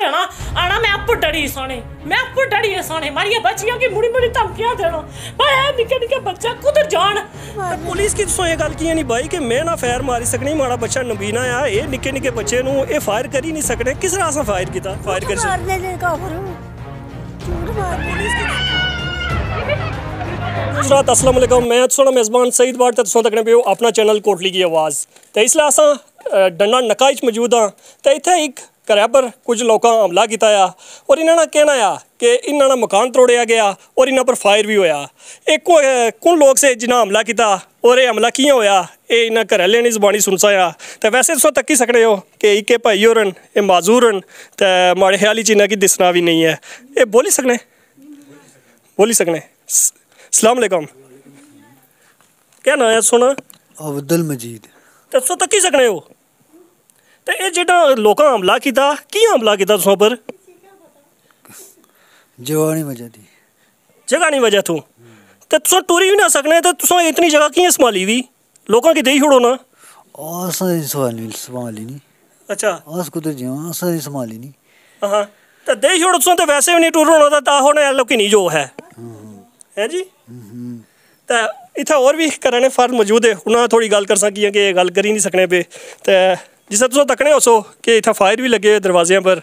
आना मैं आपको डरी सोने सोने मारिया बच्चियों की मुड़ी मुड़ी धमकियां देना भाई निके निके बच्चा कुधर जान पुलिस की तुसों ये गल की नहीं भाई कि मैं ना फायर मारी सकनी माड़ा बच्चा नबीना आ ये निके निके बच्चे नु ये फायर कर ही नहीं सकने किस तरह से फायर कीता फायर कर अस्सलाम वालेकुम मैं सोना मेज़बान सईद बाट ते तुसों तकने पे अपना चैनल कोटली की आवाज़ ते इसलिए असा डंडा नकाइच मौजूद हाँ ते इत्थे एक घरै पर कुछ लोगों हमला किया और इन्होंने कहना आ कि इन्होंने मकान तोड़िया गया और इन्हों पर फायर भी होया एक कुन लोग से जिन्हें हमला किया और ये हमला कियां होया ये इन्हें घर आह्ले जबानी सुनसा आ तो वैसे तुम तक्की सकते हो कि इक्के भाई होर ये माजूर न तो माड़े ख्याल च इन्हें की दिसना भी नहीं है ये बोली सकने अस्सलाम वालेकुम क्या नाम है सोना अब्दुल मजीद तो तुम तक्की सकने हो तो ये जो लोगों हमला किया की हमला किया तुसों पर जगह नहीं वजह थी जगह नहीं वजह तू तो तुम टूरी भी ना सकने तो तुम इतनी जगह कियां संभाली दी लोगों की दे छोड़ो ना संभाली नहीं अच्छा अस कुछ नहीं संभाली नहीं हाँ तो दे छोड़ो तुम तो वैसे भी नहीं टूर होना तो होने लोग नहीं जो है जी तो इतना और भी कराने फर्द मौजूद है उन्हें थोड़ी गल कर सकी कि गल कर ही नहीं सकने पे तो जिस तुम तकने हो सो कि इतना फायर भी लगे दरवाजे पर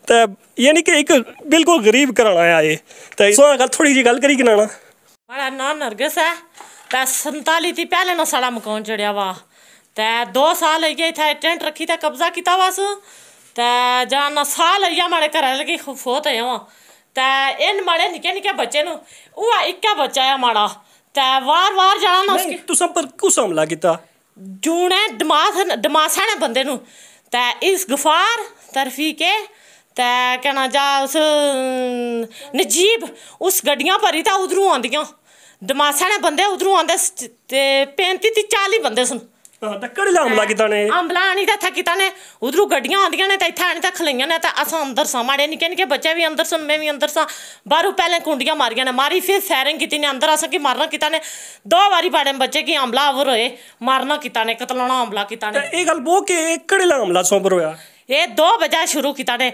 तो ये नहीं कि एक बिल्कुल गरीब घराना है ये तो इस गल थोड़ी जी गल करी गिनाना बड़ा नाम नरगिस है तो 47 थी पहले ना साड़ा मकान चढ़िया वा तो 2 साल है इतना टेंट रखी था कब्जा किया बस तो जाना साल है हमारे घर लगी फोत है वहाँ तो इन माड़े निके निके बच्चे नु वो इक्का बच्चा है माड़ा तो वार वार जाना ना उसके तुम पर कुछ हमला किया जूने डमासा ने बंदे नु ते इस गफार तरफी के ते कहना जा उस नजीब उस गड्डियां भरी था उधरों आंदियां डमासा ने बंदे उधरों आंदे ते 35-40 बंदे सन हमला किया ने हमला आनी था किता ने उधरों गड्डियां आंदियां ने ते इत्थे आनी ते खलाइयां ने ते अस अंदर सा माड़े निके निके बच्चे भी अंदर सन मैं भी अंदर सा बाहरों पहले कुंडियां मारियां ने मारी फिर फायरिंग की ने अंदर अस की मारना किता ने 2 बारी बाड़े बच्चे की हमला अवर होए मारना किता ने कतलाना हमला किता ने ये गल बो के कड़ेला हमला सोपर होया ये 2 बजे शुरू किता ने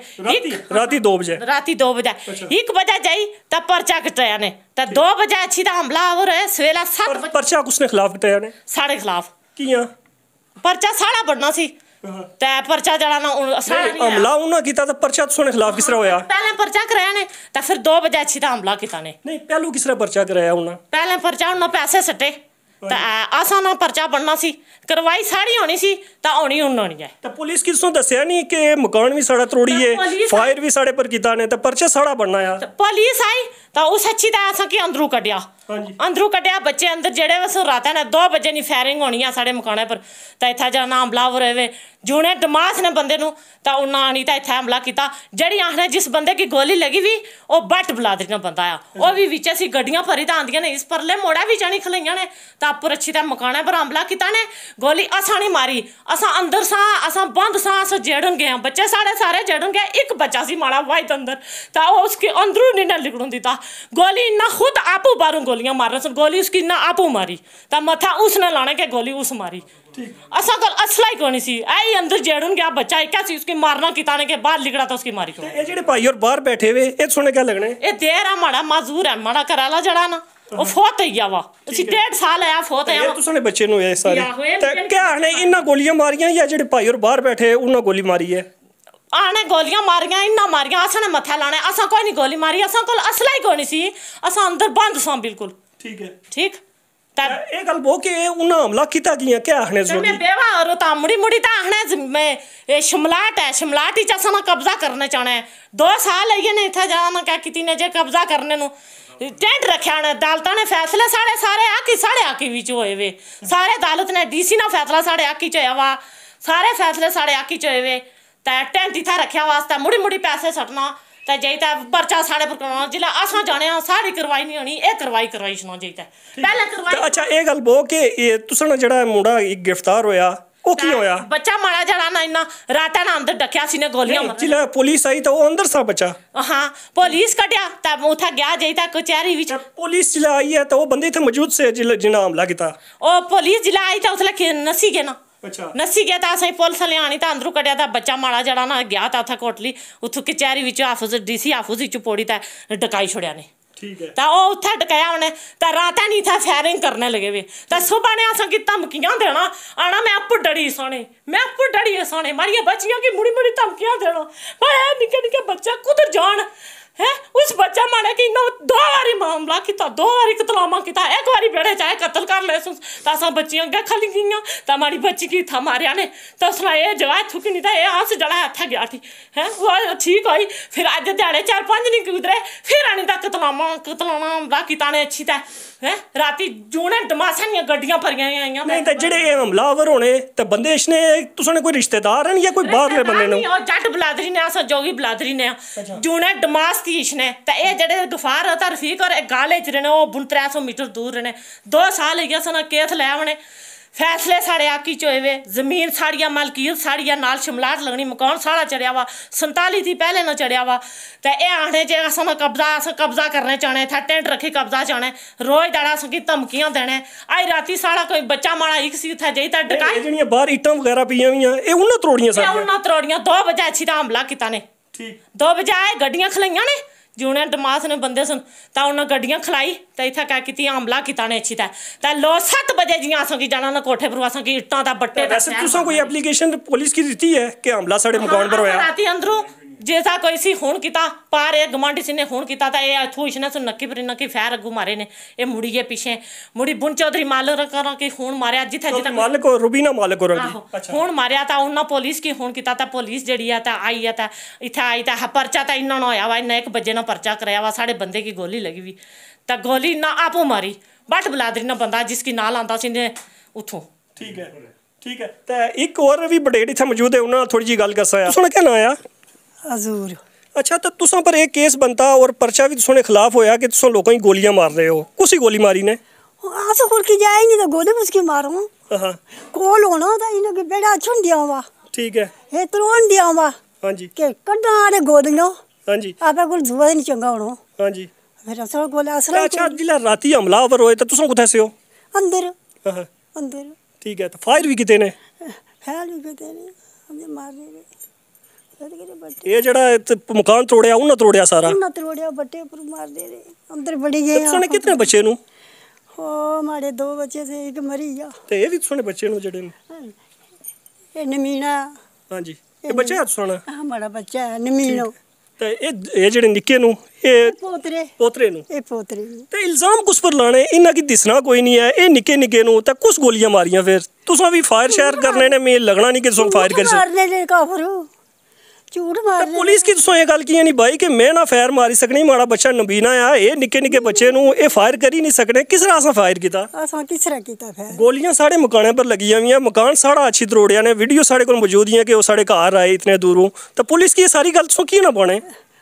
राती 2 बजे 2 बजे 1 बजे जाई तब पर्चा कटाया ने तब 2 बजे अच्छी ता हमला अवर है सवेला 7 बजे पर्चा किसने खिलाफ कटाया ने साढ़े खिलाफ कियां पर्चा साड़ा बढ़ना सी ते पर्चा जड़ा ना हमला उन्होंने किया तो पर्चा तुसने खिलाफ किस तरह होया पहले पर्चा कराया ने तो फिर 2 बजे अच्छी ता हमला किता ने नहीं पहलू किस तरह पर्चा कराया उन्होंने पहले पर्चा उन्होंने पैसे सट्टे तो असा ना पर्चा बनना सी करवाई साड़ी होनी सी तो होनी होनी है तो पुलिस की तुसों दसिया नहीं कि मकान भी साड़ा तोड़ी है फायर भी साड़े पर किता ने तो पर्चा साड़ा बनना है पुलिस आई तो उस अच्छी तरह असा की अंदरू कटिया अंदरू कटिया बच्चे अंदर जेड़े वस रात ने 2 बजे नहीं फायरिंग होनी है साढ़े मकाने पर तो इतना जाना हमला हो रहे जूने डमास ने बंदे नु तो उन्हें आनी तो इतना हमला किया जड़ी आखने जिस बंदे की गोली लगी भी वो बट बलादरी ने बंदा आ वो भी विच असी गड्डियां भरी तो आंदियां ने इस परले मोड़ा भी जानी खलाइयां ने तो उपर अच्छी तरह मकाने पर हमला किया ने गोली असा नहीं मारी असा अंदर सा असा बंद सा अस जेड़न गए बच्चे साढ़े सारे जेड़न गए एक बच्चा सी माड़ा वाइट अंदर तो उसके अंदरू नहीं ना लिकड़न दिता गोली इन्ना खुद आपू बारू गोलियां मारना सन गोली उसकी इन्ना आपू मारी तो मथा उसने लाने के गोली उस मारी असा कल असला ही कोनी सी आई अंदर जेड़न गया बच्चा क्या सी उसकी मारना किताने के बाद लिकड़ा तो उसकी मारी ये जेड़े भाई और बाहर बैठे हुए ये सुने क्या लगने ये देर माड़ा माजूर है माड़ा कराला जड़ा ना वो फोत है वा उसी 1.5 साल है फोत है तुसने बच्चे नु ये सारे क्या ने इन्ना गोलियां मारियां या जेड़े भाई और बाहर बैठे उन्होंने गोली मारी है आने गोलियां मारियां इन्ना मारियां असा ने मथा लाने असा कोई नहीं गोली मारी असा कोल असला ही कोनी सी असा अंदर बंद सा बिल्कुल ठीक है ठीक ये गल बो के उन्हें हमला किया किया क्या आखने जोगी मैं बेवा और ता मुड़ी मुड़ी ता आखने मैं शिमलाट है शिमलाट ही चसा ना कब्जा करने चाहना है 2 साल है ये नहीं था जाना क्या किती ने जे कब्जा करने नु टेंट रखा ने अदालत ने फैसले साढ़े आकी विच होए वे सारे अदालत ने डीसी ना फैसला साढ़े आकी च होया वा सारे फैसले साढ़े आकी च होए वे ते टेंट इथा रखा वास्ते मुड़ी मुड़ी पैसे सटना ते जाइता पर्चा साढ़े पर करवाना जिला असा जाने साड़ी करवाई नहीं होनी ए करवाई सुना जाइता पहले करवाई अच्छा ये गल बो के ये तुसना जड़ा मुंडा गिरफ्तार होया ओ की होया बच्चा माड़ा जड़ा ना इन्ना राता ना अंदर डकया सी ने गोलियां जिला पुलिस आई तो वो अंदर सा बच्चा हां पुलिस कटिया तब उठा गया जाइता कचहरी विच पुलिस जिला आई है तो वो बंदे थे मौजूद से जिला हमला किया ओ पुलिस जिला आई तो उसले नसी के ना ਅੱਛਾ ਨੱਸੀ ਗਿਆ ਤਾਂ ਅਸੀਂ ਪੁਲਿਸ ਲਿਆਣੀ ਤਾਂ ਅੰਦਰੋਂ ਕੱਢਿਆ ਤਾਂ ਬੱਚਾ ਮਾੜਾ ਜਿਹੜਾ ਨਾ ਗਿਆ ਤਾਂ ਉੱਥੇ ਕੋਟਲੀ ਉੱਥੋਂ ਕਚਹਿਰੀ ਵਿੱਚ ਆਫਿਸ DC ਆਫਿਸ ਵਿੱਚ ਪੋੜੀ ਤਾਂ ਡਕਾਈ ਛੜਿਆ ਨੇ ठीक है ਤਾਂ ਉਹ ਉੱਥੇ ਡਕਾਇਆ ਉਹਨੇ ਤਾਂ ਰਾਤਾਂ ਨਹੀਂ ਥਾ ਫਾਇਰਿੰਗ ਕਰਨੇ ਲਗੇ ਵੇ ਤਾਂ ਸੁਬਹ ਨੇ ਅਸਾਂ ਕੀ ਧਮਕੀਆਂ ਦੇਣਾ ਆਣਾ ਮੈਂ ਆਪੂ ਡੜੀ ਸੋਣੇ ਮੈਂ ਆਪੂ ਡੜੀ ਸੋਣੇ ਮਾਰੀਆਂ ਬੱਚੀਆਂ की मुड़ी मुड़ी धमकियां देना भाई निके निके बच्चा कुधर जान है उस बच्चा माने कि इन्हों 2 बारी मामला किया 2 बारी कतलामा किया एक बारी बेड़े चाहे कत्ल कर ले असा बच्चियां अगे खली गई तो हमारी बच्ची की था मारिया ने तो उसने ये जगह थुकी नहीं था ये आस जड़ा इतना गया थी है वो ठीक हुई फिर अज दिहाड़े 4-5 दिन गुजरे फिर आनी तक कतलामा हमला किया ने अच्छी था है राती जूने डमासा दी गड्डियां भरियां आईयां नहीं तो जेडे हमलावर होने तो बंदे इसने तुसने कोई रिश्तेदार हैं या कोई बाहरले बंदे ने जट बलादरी ने अस जोगी बलादरी ने जूने डमास तीश ने तो ये जेडे गफार होता रफीक और गाले च रहे वो 300 मीटर दूर रहे 2 साल हो गया सन केस लै आने फैसले साढ़े आकी चोए वे जमीन साड़िया मलकीत साड़िया नाल शिमलाट लगनी मकान साड़ा चढ़िया वा 47 थी पहले ना चढ़िया वा तो ये आने जे अस कब्जा करने चाहने था टेंट रखी कब्जा चाहने रोज दाड़ा अस की धमकियां देने आई राती साड़ा कोई बच्चा माड़ा एक सी था जई ता डकाई ਜਿਹੜੀਆਂ ਬਾਹਰ ਇੱਟਾਂ ਵਗੈਰਾ ਪਈਆਂ ਹੋਈਆਂ ਇਹ ਉਹਨਾਂ ਤਰੋੜੀਆਂ ਸਾਰੀਆਂ ਉਹਨਾਂ ਤਰੋੜੀਆਂ 2 ਵਜੇ ਅੱਛੀ ਤਾਂ ਹਮਲਾ ਕੀਤਾ ਨੇ ਠੀਕ 2 ਵਜੇ ਆਏ ਗੱਡੀਆਂ ਖਲਾਈਆਂ ਨੇ ਜੂਨੇ ਡਮਾਸ ਨੇ ਬੰਦੇ ਸਨ ਤਾਂ ਉਹਨਾਂ ਗੱਡੀਆਂ ਖਲਾਈ ਤਾਂ ਇੱਥੇ ਕਹਿ ਕੀਤੀ ਹਮਲਾ ਕੀਤਾ ਨੇ ਅੱਛੀ ਤਾਂ ਲੋ 7 ਵਜੇ ਜੀਆਂ ਅਸਾਂ ਕੀ ਜਾਣਾ ਨਾ ਕੋਠੇ ਪਰ ਅਸਾਂ ਕੀ ਇੱਟਾਂ ਦਾ ਬੱਟੇ ਦਾ ਵੈਸੇ ਤੁਸੀਂ ਕੋਈ ਐਪਲੀਕੇਸ਼ਨ ਪੁਲਿਸ ਕੀ ਦਿੱਤੀ ਹੈ ਕਿ ਹਮਲਾ ਸਾਡੇ ਮਕਾਨ ਪਰ ਹੋਇਆ ਰਾਤੀ ਅੰਦਰੋਂ जैसा कोई सी खून किता पार एक गवांढी सी ने खून किता था ये इथों इसने सुन नक्की पर नक्की फैर अगू मारे ने ये मुड़ी के पीछे मुड़ी बुन चौधरी मालक की खून मारिया जिथे जिथे मालिक हो रुबीना मालिक हो रही खून मारिया था उन्होंने पुलिस की खून किता था पुलिस जड़ी है आई है इथे आई था परचा था इन्होंने होया वा इन्हें 1 बजे ना परचा कराया वा साढ़े बंदे की गोली लगी हुई तो गोली ना आपो मारी बट बलादरी ना बंदा जिसकी नाल आंदा सी ने उथों ठीक है तो एक और भी बडेट इथे मौजूद है उन्होंने थोड़ी जी गल कर सकया सुन क्या ना आया हजूर अच्छा तो तुसां पर एक केस बनता और पर्चा भी तुसां खिलाफ होया कि तुसां लोगों की गोलियां मार रहे हो कुसी गोली मारी ने आस कोल की जाए नहीं तो गोली उसकी मारूं हां कोल होना था इन्हें के बेड़ा छुंडिया वा ठीक है ये त्रोन दिया वा हां जी के कड्डा रे गोलियां हां जी आपे कोल जुआ नहीं चंगा होना हां जी फिर असल कोल असला अच्छा जिला राती हमलावर होए तो तुसां कुथे से हो अंदर हां अंदर ठीक है तो फायर भी किते ने फैल भी किते ने हमने मार रहे ये जड़ा मकान तोड़िया उन्हें तोड़िया सारा उन्हें तोड़िया बट्टे पर मार दे रहे अंदर बड़ी गए तुसाने कितने बच्चे नु ओ हमारे 2 बच्चे थे एक मरी गया ते ये भी तुसाने बच्चे नु जड़े ये नमीना हां जी ये बच्चा है तुसाना हमारा बच्चा है नमीनो ते ये जड़े निक्के नु ये पोतरे नु ये पोतरे ते इल्जाम कुछ पर लाने इन्ना की दिसना कोई नहीं है ये निक्के निक्के नु ते कुछ गोलियां मारियां फिर तुसा भी फायर शेयर करने ने मैं लगना नहीं कि तुम फायर कर मारने ले काफरू झूठ मार पुलिस की तुसा ये गल की नहीं भाई कि मैं ना फायर मारी सकनी माड़ा बच्चा नबीना आ ये निक्के निक्के बच्चे नु ये फायर कर ही नहीं सकने किस तरह असा फायर कीता असा किस तरह कीता फायर गोलियां साढ़े मकाने पर लगी हुई हैं मकान साड़ा अच्छी तरोड़िया ने वीडियो साढ़े को मौजूद ही है कि वो साढ़े घर आए इतने दूरों तो पुलिस की ये सारी गल तुसा की ना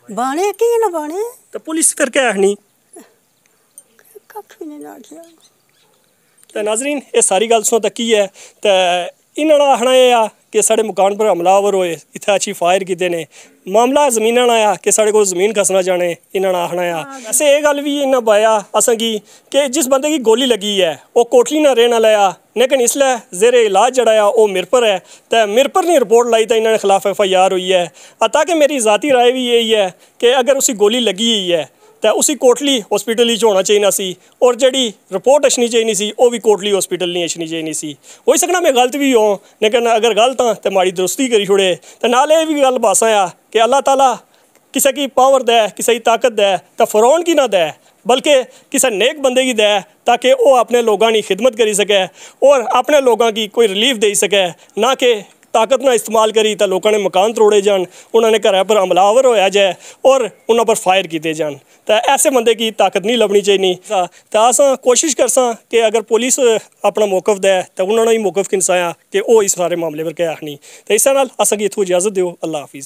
बाने की ना बाने तो पुलिस फिर क्या है नहीं कख भी नहीं आखिया तो नाजरीन ये सारी गल सुनो तक की है तो इन्होंने आखना है कि साढ़े मकान पर हमलावर होए इतने अच्छी फायर किए ने मामला जमीन आया कि साढ़े को जमीन खसना जाने इन्होंने आखना है वैसे ये गल भी इन्ना पाया असें कि जिस बंदे की गोली लगी है वो कोटली ना रहने लाया लेकिन इसलिए जेरे इलाज जड़ा है वो मिरपर है तो मिरपर ने रिपोर्ट लाई तो इन्होंने खिलाफ FIR हुई है ताकि मेरी ज़ाती राय भी यही है कि अगर उसी गोली लगी हुई है तो उसी कोटली हॉस्पिटल ही होना चाहिए सी और जी रिपोर्ट अच्छनी चाहिए सी वो भी कोटली हॉस्पिटल नहीं अच्छनी चाहिए सी हो सकना मैं गलत भी हों लेकिन अगर गलत हाँ तो माड़ी दुरुस्ती करी छोड़े तो नाल ये भी गल बासा आ कि अल्लाह ताला किसी की पावर दे किसी की ताकत दे तो फरौन की ना दे बल्कि किसी नेक बंदे की दे ताकि वो अपने लोगों की खिदमत करी सके और अपने लोगों की कोई रिलीफ दे सके ना कि ताकत ना इस्तेमाल करी तो लोगों ने मकान तोड़े जान उन्होंने घर पर हमलावर होया जाए और उन्होंने पर फायर किए जान तो ऐसे बंदे की ताकत नहीं लभनी चाहिए तो अस कोशिश करसा कि अगर पुलिस अपना मौकफ दे तो उन्होंने ही मौकफ किनसाया कि वो इस सारे मामले पर क्या आखनी तो इस नाल असें इत्थों इजाजत दिओ अल्लाह हाफिज़।